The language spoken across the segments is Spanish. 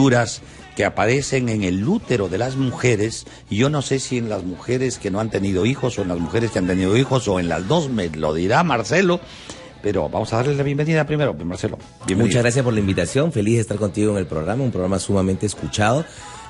estructuras que aparecen en el útero de las mujeres, y yo no sé si en las mujeres que no han tenido hijos o en las mujeres que han tenido hijos o en las dos, me lo dirá Marcelo, pero vamos a darle la bienvenida primero, Marcelo. Bienvenido. Muchas gracias por la invitación, feliz de estar contigo en el programa, un programa sumamente escuchado.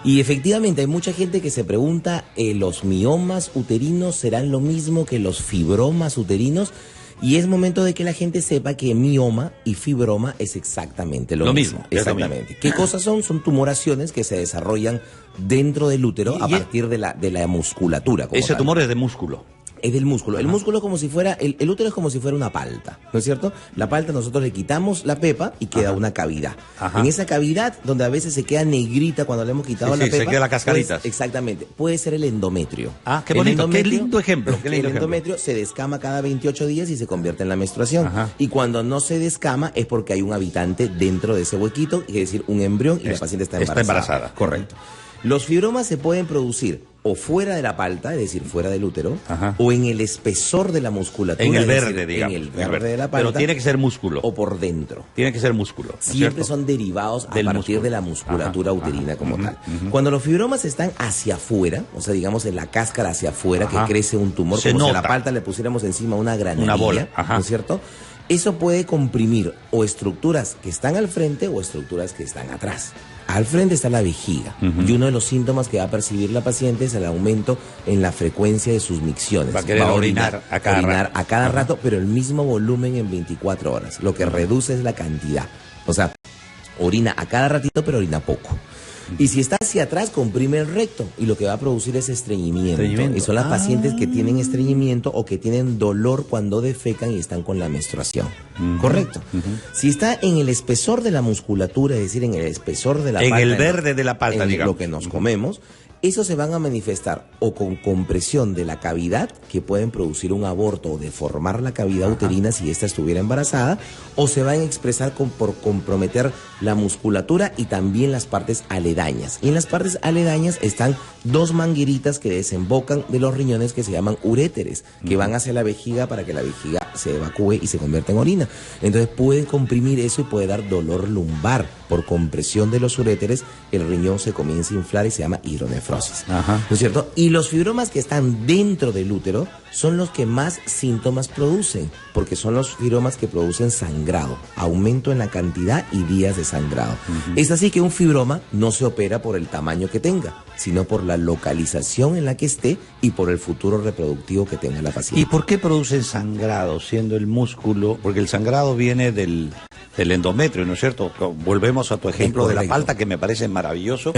Y efectivamente hay mucha gente que se pregunta, ¿los miomas uterinos serán lo mismo que los fibromas uterinos? Y es momento de que la gente sepa que mioma y fibroma es exactamente lo mismo. Exactamente. ¿Qué cosas son? Son tumoraciones que se desarrollan dentro del útero a partir de la musculatura. Ese tal. Tumor es de músculo. Es del músculo. El músculo es como si fuera, el útero es como si fuera una palta, ¿no es cierto? La palta nosotros le quitamos la pepa y queda una cavidad. En esa cavidad, donde a veces se queda negrita cuando le hemos quitado la pepa. Se queda la cascarita. Pues, exactamente. Puede ser el endometrio. Ah, qué bonito, qué lindo ejemplo. El endometrio se descama cada 28 días y se convierte en la menstruación. Y cuando no se descama es porque hay un habitante dentro de ese huequito, es decir, un embrión, y la paciente está embarazada. Correcto. Los fibromas se pueden producir o fuera de la palta, es decir, fuera del útero, o en el espesor de la musculatura. En el verde, digamos. En el verde de la palta. Pero tiene que ser músculo. O por dentro. Tiene que ser músculo. ¿No Siempre son derivados a partir de la musculatura uterina como tal. Cuando los fibromas están hacia afuera, o sea, digamos en la cáscara hacia afuera, que crece un tumor, como si a la palta le pusiéramos encima una granadilla, una bola, ¿no es cierto? Eso puede comprimir o estructuras que están al frente o estructuras que están atrás. Al frente está la vejiga, y uno de los síntomas que va a percibir la paciente es el aumento en la frecuencia de sus micciones. Va a querer orinar a cada rato, pero el mismo volumen en 24 horas. Lo que reduce es la cantidad. O sea, orina a cada ratito, pero orina poco. Y si está hacia atrás, comprime el recto y lo que va a producir es estreñimiento. Y son las pacientes que tienen estreñimiento o que tienen dolor cuando defecan y están con la menstruación. ¿Correcto? Si está en el espesor de la musculatura, es decir, en el espesor de la palta. En el verde de la palta, digamos. Lo que nos comemos. Esos se van a manifestar o con compresión de la cavidad, que pueden producir un aborto o deformar la cavidad uterina si ésta estuviera embarazada, o se van a expresar por comprometer la musculatura y también las partes aledañas. Y en las partes aledañas están dos mangueritas que desembocan de los riñones que se llaman uréteres, que van hacia la vejiga para que la vejiga se evacúe y se convierta en orina. Entonces pueden comprimir eso y puede dar dolor lumbar. Por compresión de los uréteres, el riñón se comienza a inflar y se llama hidronefrosis. ¿No es cierto? Y los fibromas que están dentro del útero son los que más síntomas producen, porque son los fibromas que producen sangrado, aumento en la cantidad y días de sangrado. Es así que un fibroma no se opera por el tamaño que tenga, sino por la localización en la que esté y por el futuro reproductivo que tenga la paciente. ¿Y por qué producen sangrado, siendo el músculo? Porque el sangrado viene del endometrio, ¿no es cierto? Volvemos a tu ejemplo de la palta, que me parece maravilloso.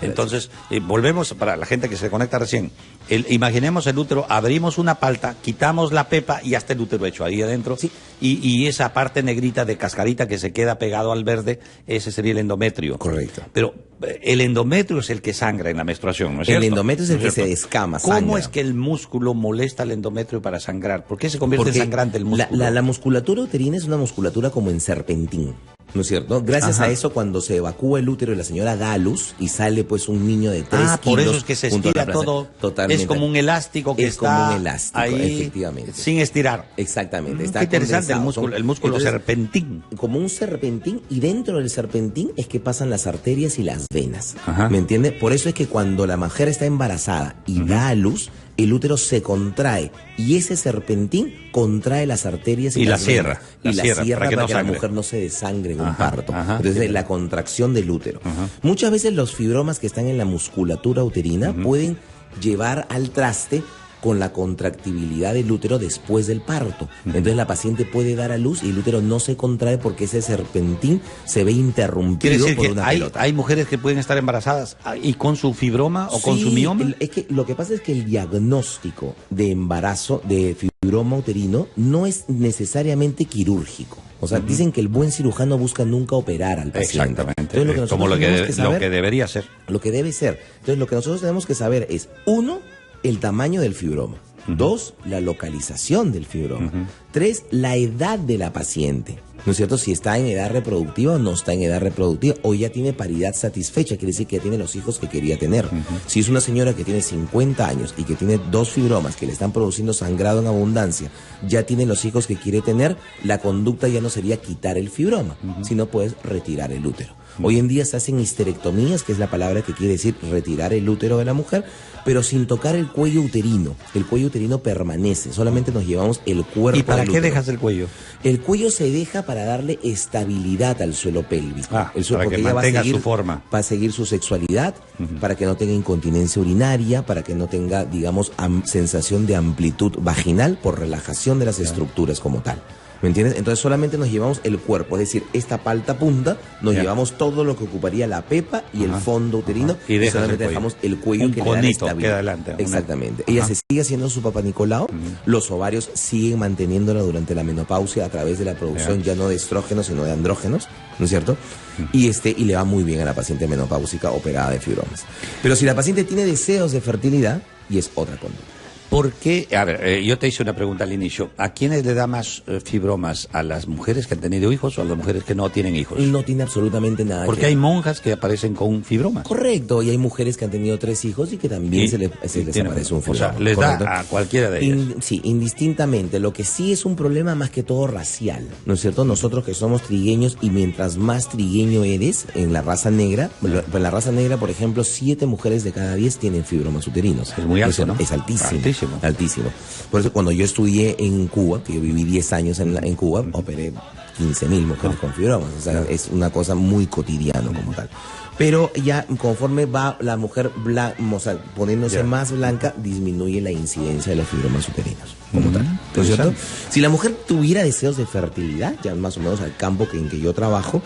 Entonces, volvemos para la gente que se conecta recién. Imaginemos el útero, abrimos una palta, quitamos la pepa y hasta el útero hecho ahí adentro. Sí. Y esa parte negrita de cascarita que se queda pegado al verde, ese sería el endometrio. Correcto. Pero el endometrio es el que sangra en la menstruación, ¿no es cierto? El endometrio es el que se descama, sangra. ¿Cómo es que el músculo molesta al endometrio para sangrar? ¿Por qué se convierte en sangrante el músculo? La musculatura uterina es una musculatura como en serpentín, ¿no es cierto? Gracias a eso, cuando se evacúa el útero y la señora da a luz y sale pues un niño de 3 kilos. Por eso es que se estira todo. Totalmente. Es como un elástico que está como un elástico, ahí, efectivamente. sin estirar. Exactamente. Está interesante el músculo entonces, serpentín. Como un serpentín, y dentro del serpentín es que pasan las arterias y las venas. ¿Me entiende? Por eso es que cuando la mujer está embarazada y da a luz, el útero se contrae y ese serpentín contrae las arterias y las venas. Y la cierra para que la mujer no se desangre en un parto. Entonces, la contracción del útero. Muchas veces los fibromas que están en la musculatura uterina pueden llevar al traste con la contractibilidad del útero después del parto. Entonces la paciente puede dar a luz y el útero no se contrae porque ese serpentín se ve interrumpido por una pelota. ¿Hay mujeres que pueden estar embarazadas y con su fibroma o con su mioma? Es que lo que pasa es que el diagnóstico de embarazo de fibroma uterino no es necesariamente quirúrgico. O sea, dicen que el buen cirujano busca nunca operar al paciente. Exactamente. Entonces, como lo que debería ser. Lo que debe ser. Entonces, lo que nosotros tenemos que saber es, 1, el tamaño del fibroma. 2, la localización del fibroma. 3, la edad de la paciente. ¿No es cierto? Si está en edad reproductiva o no está en edad reproductiva, o ya tiene paridad satisfecha, quiere decir que ya tiene los hijos que quería tener. Si es una señora que tiene 50 años y que tiene 2 fibromas que le están produciendo sangrado en abundancia, ya tiene los hijos que quiere tener, la conducta ya no sería quitar el fibroma, sino puedes retirar el útero. Hoy en día se hacen histerectomías, que es la palabra que quiere decir retirar el útero de la mujer, pero sin tocar el cuello uterino. El cuello uterino permanece, solamente nos llevamos el cuerpo. ¿Y para del qué útero. dejas el cuello? El cuello se deja para darle estabilidad al suelo pélvico. El suelo, para que mantenga su forma. Para seguir su sexualidad, para que no tenga incontinencia urinaria, para que no tenga, digamos, sensación de amplitud vaginal por relajación de las estructuras como tal. ¿Me entiendes? Entonces solamente nos llevamos el cuerpo, es decir, esta palta punta, nos llevamos todo lo que ocuparía la pepa y el fondo uterino, y solamente dejamos el cuello un que le da la conito estabilidad. queda adelante. Exactamente. Ella se sigue haciendo su Papá Nicolau, los ovarios siguen manteniéndola durante la menopausia a través de la producción ya no de estrógenos, sino de andrógenos, ¿no es cierto? Y le va muy bien a la paciente menopáusica operada de fibromas. Pero si la paciente tiene deseos de fertilidad, y es otra conducta. ¿Por qué? A ver, yo te hice una pregunta al inicio. ¿A quiénes le da más fibromas? ¿A las mujeres que han tenido hijos o a las mujeres que no tienen hijos? No tiene absolutamente nada Porque hay monjas que aparecen con fibromas. Correcto, y hay mujeres que han tenido 3 hijos y que también se les aparece un fibroma. O sea, les ¿correcto? da a cualquiera de ellas. Sí, indistintamente. Lo que sí es un problema más que todo racial, ¿no es cierto? Nosotros que somos trigueños, y mientras más trigueño eres en la raza negra, en la raza negra, por ejemplo, 7 mujeres de cada 10 tienen fibromas uterinos. Es muy alto, ¿no? Es altísimo. Altísimo. Por eso cuando yo estudié en Cuba, que yo viví 10 años en Cuba, operé 15.000 mujeres con fibromas. O sea, es una cosa muy cotidiana como tal. Pero ya conforme va la mujer poniéndose más blanca, disminuye la incidencia de los fibromas uterinos como tal. ¿No es cierto? Si la mujer tuviera deseos de fertilidad, ya más o menos al campo en que yo trabajo,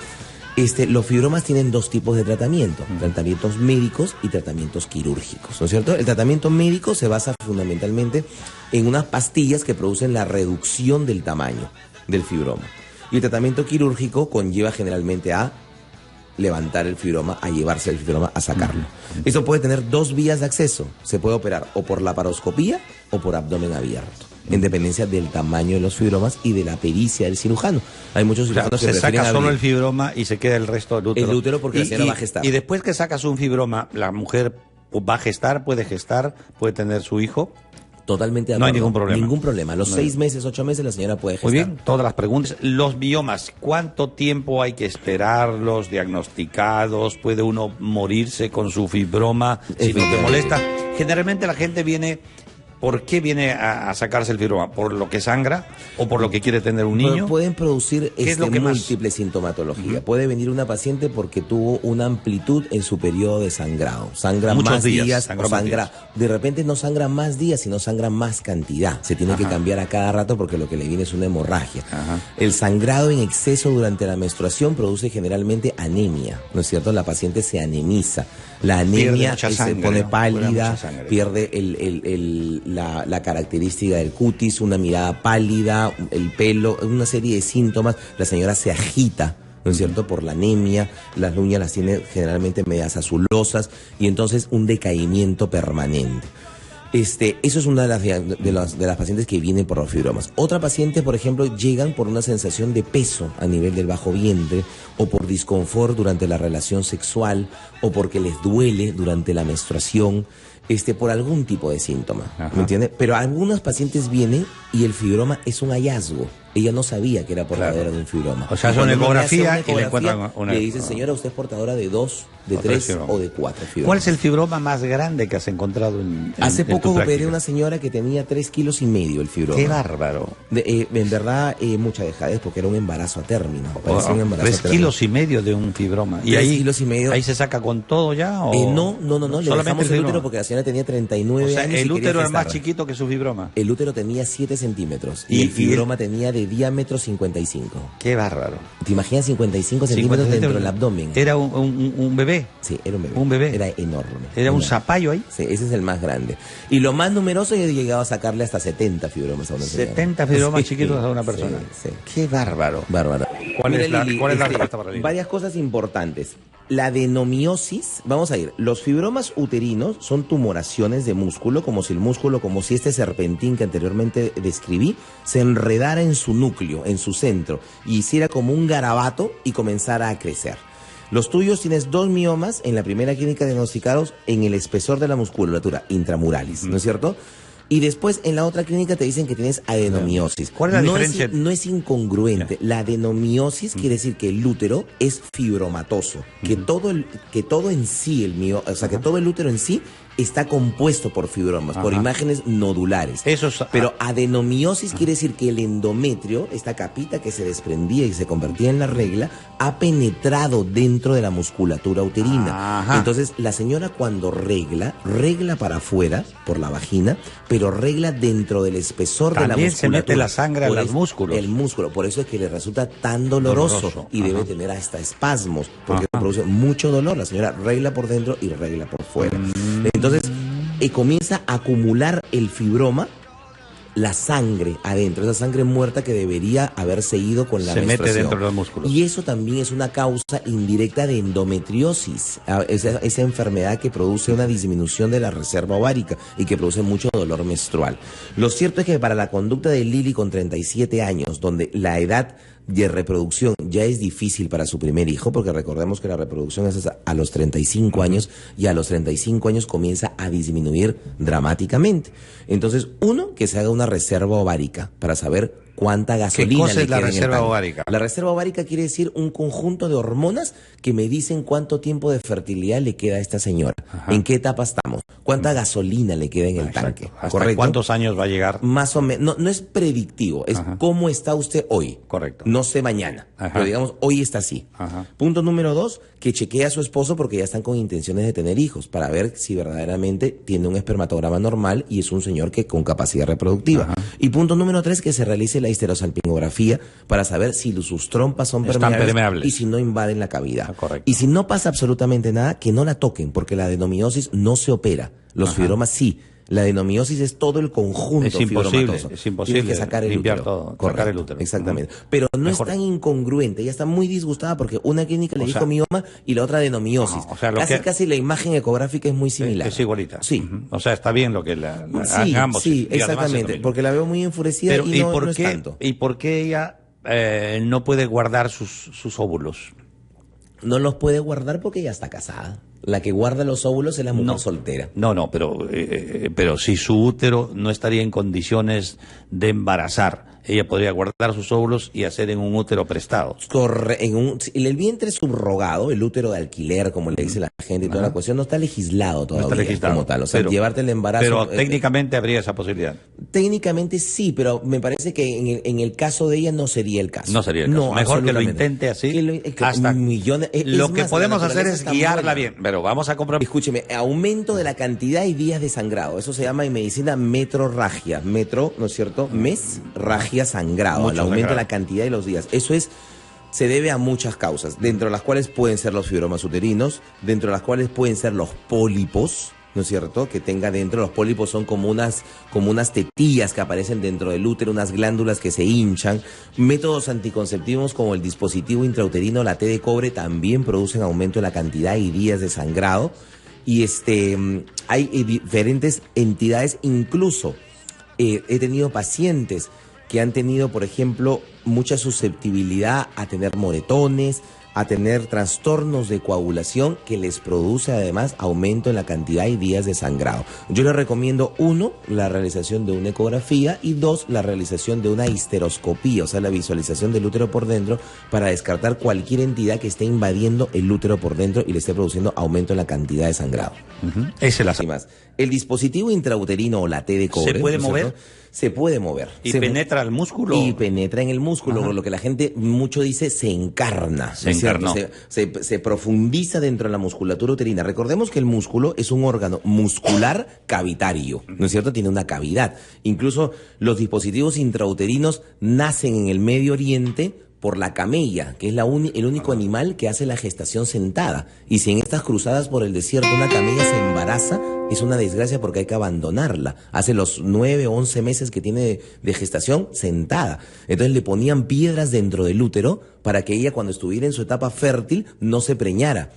los fibromas tienen 2 tipos de tratamiento, tratamientos médicos y tratamientos quirúrgicos, ¿no es cierto? El tratamiento médico se basa fundamentalmente en unas pastillas que producen la reducción del tamaño del fibroma. Y el tratamiento quirúrgico conlleva generalmente a levantar el fibroma, a llevarse el fibroma, a sacarlo. Eso puede tener 2 vías de acceso. Se puede operar o por laparoscopía o por abdomen abierto, en dependencia del tamaño de los fibromas y de la pericia del cirujano. Hay muchos cirujanos que se saca prefieren solo el fibroma y se queda el resto del útero. El útero porque la señora va a gestar. Y después que sacas un fibroma, la mujer va a gestar, puede tener su hijo. Totalmente de acuerdo. No hay ningún problema. Ningún problema. A los 6 meses, 8 meses la señora puede gestar. Muy bien, todas las preguntas. Los biomas, ¿cuánto tiempo hay que esperarlos diagnosticados? ¿Puede uno morirse con su fibroma si no te molesta? Generalmente la gente viene... ¿Por qué viene a sacarse el fibroma? ¿Por lo que sangra o por lo que quiere tener un niño? Pueden producir múltiple más? sintomatología. Puede venir una paciente porque tuvo una amplitud en su periodo de sangrado. Sangra Muchos más días sangró o sangra... De repente no sangra más días, sino sangra más cantidad. Se tiene que cambiar a cada rato porque lo que le viene es una hemorragia. El sangrado en exceso durante la menstruación produce generalmente anemia, ¿no es cierto? La paciente se anemiza. La anemia se pone pálida, pierde la característica del cutis, una mirada pálida, el pelo, una serie de síntomas. La señora se agita, ¿no es cierto?, por la anemia, las uñas las tiene generalmente medias azulosas y entonces un decaimiento permanente. Eso es una de las pacientes que vienen por los fibromas. Otra paciente, por ejemplo, llegan por una sensación de peso a nivel del bajo vientre o por disconfort durante la relación sexual o porque les duele durante la menstruación, por algún tipo de síntoma, ¿me entiende? Pero algunas pacientes vienen y el fibroma es un hallazgo. Ella no sabía que era portadora de un fibroma. O sea, es una ecografía y le encuentran le dicen, señora, usted es portadora de 2, de 3 o de 4 fibromas. ¿Cuál es el fibroma más grande que has encontrado Hace poco tu operé práctica? una señora que tenía 3,5 kilos el fibroma. ¡Qué bárbaro! En verdad, mucha dejadez porque era un embarazo a término. 3,5 kilos de un fibroma. ¿Y 3,5 kilos? ¿Ahí se saca con todo ya? ¿o? No. Le dejamos el útero porque la señora tenía 39 años. O sea, el útero es más chiquito que su fibroma. El útero tenía 7 centímetros y el fibroma tenía de diámetro 55. ¡Qué bárbaro! ¿Te imaginas 55 centímetros dentro del abdomen? ¿Era un bebé? Sí, era un bebé. Un bebé. Era enorme. ¿Era un zapallo ahí? Sí, ese es el más grande. Y lo más numeroso, yo he llegado a sacarle hasta 70 fibromas a una señora. 70 fibromas chiquitos a una persona. Sí. ¡Qué bárbaro! Bárbaro. ¿Cuál es la respuesta para Lili? Varias cosas importantes. La adenomiosis, vamos a ir, los fibromas uterinos son tumoraciones de músculo, como si el músculo, como si este serpentín que anteriormente describí, se enredara en su núcleo, en su centro, y hiciera como un garabato y comenzara a crecer. Los tuyos tienes 2 miomas en la primera clínica diagnosticados en el espesor de la musculatura, intramuralis, ¿no es cierto? Y después en la otra clínica te dicen que tienes adenomiosis. ¿Cuál es la diferencia? No es incongruente. La adenomiosis quiere decir que el útero es fibromatoso, que todo en sí, que todo el útero en sí está compuesto por fibromas, por imágenes nodulares. Eso es, pero adenomiosis quiere decir que el endometrio, esta capita que se desprendía y se convertía en la regla, ha penetrado dentro de la musculatura uterina. Entonces, la señora cuando regla para afuera, por la vagina, pero regla dentro del espesor de la musculatura. También se mete la sangre a los músculos. El músculo, por eso es que le resulta tan doloroso. Y debe tener hasta espasmos, porque produce mucho dolor. La señora regla por dentro y regla por fuera. Entonces, comienza a acumular el fibroma, la sangre adentro, esa sangre muerta que debería haberse ido con la menstruación. Se mete dentro de los músculos. Y eso también es una causa indirecta de endometriosis, esa enfermedad que produce una disminución de la reserva ovárica y que produce mucho dolor menstrual. Lo cierto es que para la conducta de Lili con 37 años, donde la edad de reproducción ya es difícil para su primer hijo, porque recordemos que la reproducción es a los 35 años y a los 35 años comienza a disminuir dramáticamente. Entonces, uno, que se haga una reserva ovárica para saber cuánta gasolina. ¿Qué cosa le es la queda reserva en el tanque. ovárica? La reserva ovárica quiere decir un conjunto de hormonas que me dicen cuánto tiempo de fertilidad le queda a esta señora, en qué etapa estamos, cuánta gasolina le queda en el tanque. ¿Hasta cuántos años va a llegar? Más o menos, no es predictivo, es cómo está usted hoy. Correcto. No sé mañana, pero digamos, hoy está así. Punto número 2, que chequee a su esposo porque ya están con intenciones de tener hijos, para ver si verdaderamente tiene un espermatograma normal y es un señor que con capacidad reproductiva. Y punto número 3, que se realice la histerosalpingografía para saber si sus trompas son permeables y si no invaden la cavidad. Correcto. Y si no pasa absolutamente nada, que no la toquen, porque la adenomiosis no se opera, los fibromas sí. La adenomiosis es todo el conjunto fibromatoso. Es imposible. Tienes que sacar el limpiar útero. todo. Correcto, sacar el útero. Exactamente. Pero no es tan incongruente. Ella está muy disgustada porque una clínica le dijo mioma y la otra adenomiosis. Casi la imagen ecográfica es muy similar. Es igualita. Sí. O sea, está bien lo que ambos. Sí, exactamente. Porque la veo muy enfurecida. Pero, no es tanto. ¿Y por qué ella no puede guardar sus óvulos? No los puede guardar porque ella está casada. La que guarda los óvulos es la mujer soltera. Pero si su útero no estaría en condiciones de embarazar, ella podría guardar sus óvulos y hacer en un útero prestado. El vientre subrogado, el útero de alquiler, como le dice la gente y toda la cuestión, no está legislado todavía. No está legislado. Como tal. O sea, llevarte el embarazo. Pero técnicamente habría esa posibilidad. Técnicamente sí, pero me parece que en el caso de ella no sería el caso. No sería el caso. No, mejor que lo intente así. Hasta millones. Lo que podemos hacer es guiarla bien. Pero vamos a comprar. Escúcheme, aumento de la cantidad y días de sangrado. Eso se llama en medicina metrorragia. Metro, ¿no es cierto? Mesragia sangrado. El aumento de la cantidad y los días. Eso se debe a muchas causas, dentro de las cuales pueden ser los fibromas uterinos, dentro de las cuales pueden ser los pólipos, ¿no es cierto? Que tenga dentro, los pólipos son como unas tetillas que aparecen dentro del útero, unas glándulas que se hinchan. Métodos anticonceptivos como el dispositivo intrauterino, la T de cobre, también producen aumento de la cantidad y días de sangrado. Y hay diferentes entidades, incluso he tenido pacientes que han tenido, por ejemplo, mucha susceptibilidad a tener moretones, a tener trastornos de coagulación que les produce además aumento en la cantidad y días de sangrado. Yo les recomiendo, 1, la realización de una ecografía y 2, la realización de una histeroscopía, o sea, la visualización del útero por dentro para descartar cualquier entidad que esté invadiendo el útero por dentro y le esté produciendo aumento en la cantidad de sangrado. Esa es la... El dispositivo intrauterino o la T de cobre... ¿Se puede mover? Se puede mover. ¿Y penetra el músculo? Y penetra en el músculo, lo que la gente mucho dice, se encarna. Se encarnó. Se profundiza dentro de la musculatura uterina. Recordemos que el músculo es un órgano muscular cavitario, ¿no es cierto? Tiene una cavidad. Incluso los dispositivos intrauterinos nacen en el Medio Oriente por la camella, que es el único animal que hace la gestación sentada. Y si en estas cruzadas por el desierto una camella se embaraza, es una desgracia porque hay que abandonarla. Hace los 9 o 11 meses que tiene de gestación sentada. Entonces le ponían piedras dentro del útero para que ella, cuando estuviera en su etapa fértil, no se preñara.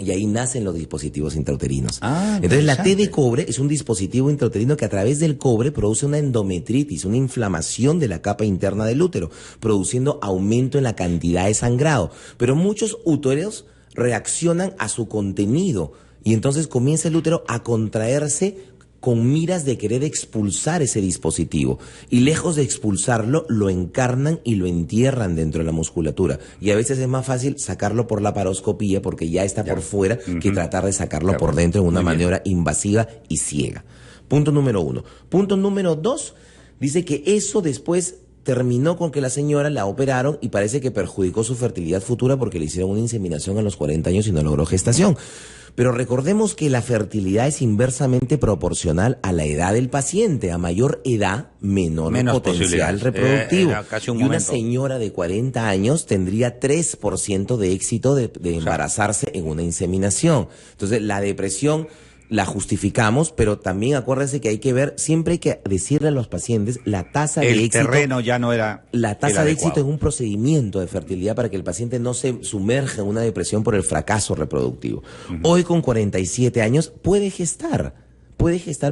Y ahí nacen los dispositivos intrauterinos. Entonces la T de cobre es un dispositivo intrauterino que a través del cobre produce una endometritis, una inflamación de la capa interna del útero, produciendo aumento en la cantidad de sangrado. Pero muchos úteros reaccionan a su contenido y entonces comienza el útero a contraerse con miras de querer expulsar ese dispositivo. Y lejos de expulsarlo, lo encarnan y lo entierran dentro de la musculatura. Y a veces es más fácil sacarlo por laparoscopía porque ya está por fuera que tratar de sacarlo por dentro de una maniobra invasiva y ciega. Punto número 1. Punto número 2, dice que eso después terminó con que la señora la operaron y parece que perjudicó su fertilidad futura porque le hicieron una inseminación a los 40 años y no logró gestación. Pero recordemos que la fertilidad es inversamente proporcional a la edad del paciente. A mayor edad, menos potencial reproductivo. Y una señora de 40 años tendría 3% de éxito de embarazarse en una inseminación. Entonces, la depresión la justificamos, pero también acuérdense que hay que ver, siempre hay que decirle a los pacientes la tasa de éxito. El terreno ya no era la tasa de éxito en un procedimiento de fertilidad para que el paciente no se sumerja en una depresión por el fracaso reproductivo. Hoy con 47 años puede gestar,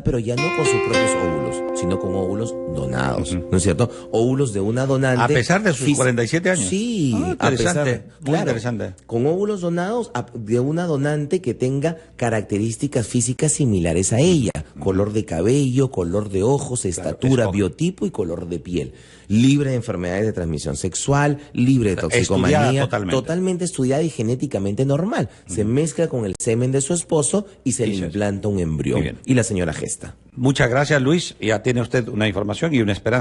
pero ya no con sus propios óvulos, sino con óvulos donados, ¿no es cierto? Óvulos de una donante. A pesar de sus 47 años. Sí, interesante, muy interesante. Con óvulos donados de una donante que tenga características físicas similares a ella. Color de cabello, color de ojos, estatura, biotipo y color de piel. Libre de enfermedades de transmisión sexual, libre de toxicomanía, totalmente estudiada y genéticamente normal. Se mezcla con el semen de su esposo y se le implanta un embrión. Y la señora gesta. Muchas gracias, Luis. Ya tiene usted una información y una esperanza.